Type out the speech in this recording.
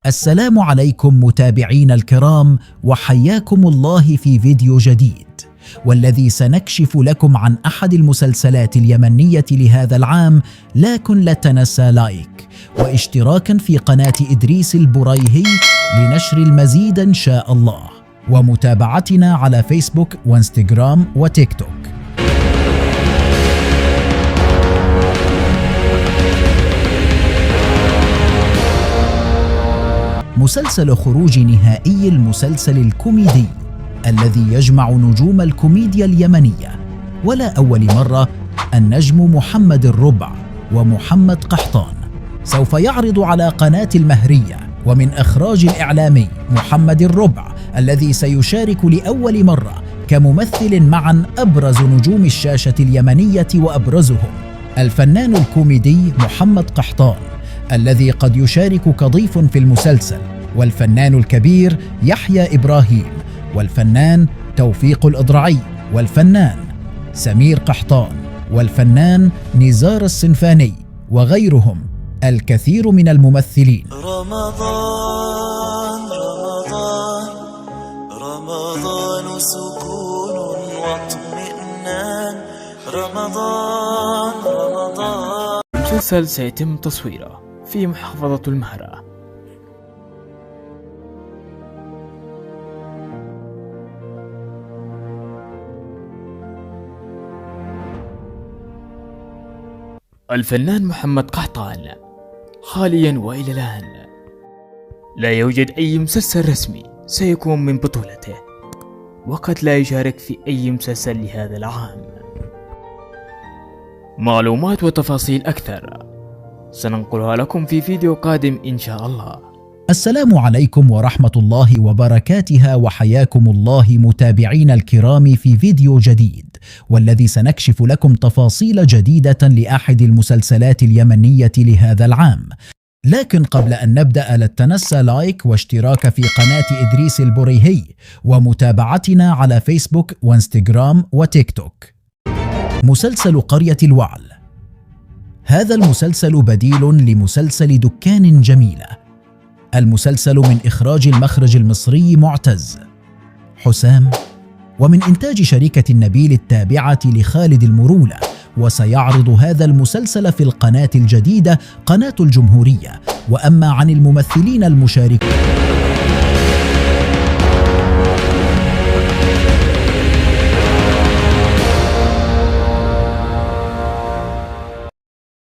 السلام عليكم متابعين الكرام، وحياكم الله في فيديو جديد، والذي سنكشف لكم عن أحد المسلسلات اليمنية لهذا العام. لكن لا تنسى لايك واشتراكا في قناة إدريس البريهي لنشر المزيد إن شاء الله، ومتابعتنا على فيسبوك وانستغرام وتيك توك. مسلسل خروج نهائي المسلسل الكوميدي الذي يجمع نجوم الكوميديا اليمنية، ولا أول مرة النجم محمد الربع ومحمد قحطان سوف يعرض على قناة المهرية، ومن إخراج الإعلامي محمد الربع الذي سيشارك لأول مرة كممثل معا أبرز نجوم الشاشة اليمنية، وأبرزهم الفنان الكوميدي محمد قحطان الذي قد يشارك كضيف في المسلسل، والفنان الكبير يحيى إبراهيم، والفنان توفيق الأضرعي، والفنان سمير قحطان، والفنان نزار السنفاني، وغيرهم الكثير من الممثلين. رمضان رمضان رمضان سكون واطمئنان، رمضان رمضان. المسلسل سيتم تصويره في محافظة المهرة. الفنان محمد قحطان حاليا وإلى الآن لا يوجد أي مسلسل رسمي سيكون من بطولته، وقد لا يشارك في أي مسلسل لهذا العام. معلومات وتفاصيل أكثر سننقلها لكم في فيديو قادم إن شاء الله. السلام عليكم ورحمة الله وبركاته، وحياكم الله متابعين الكرام في فيديو جديد، والذي سنكشف لكم تفاصيل جديدة لأحد المسلسلات اليمنية لهذا العام. لكن قبل أن نبدأ لا تنسى لايك واشتراك في قناة إدريس البريهي، ومتابعتنا على فيسبوك وانستغرام وتيك توك. مسلسل قرية الوعل. هذا المسلسل بديل لمسلسل دكان جميلة. المسلسل من إخراج المخرج المصري معتز حسام، ومن إنتاج شركة النبيل التابعة لخالد المرولة، وسيعرض هذا المسلسل في القناة الجديدة قناة الجمهورية. وأما عن الممثلين المشاركين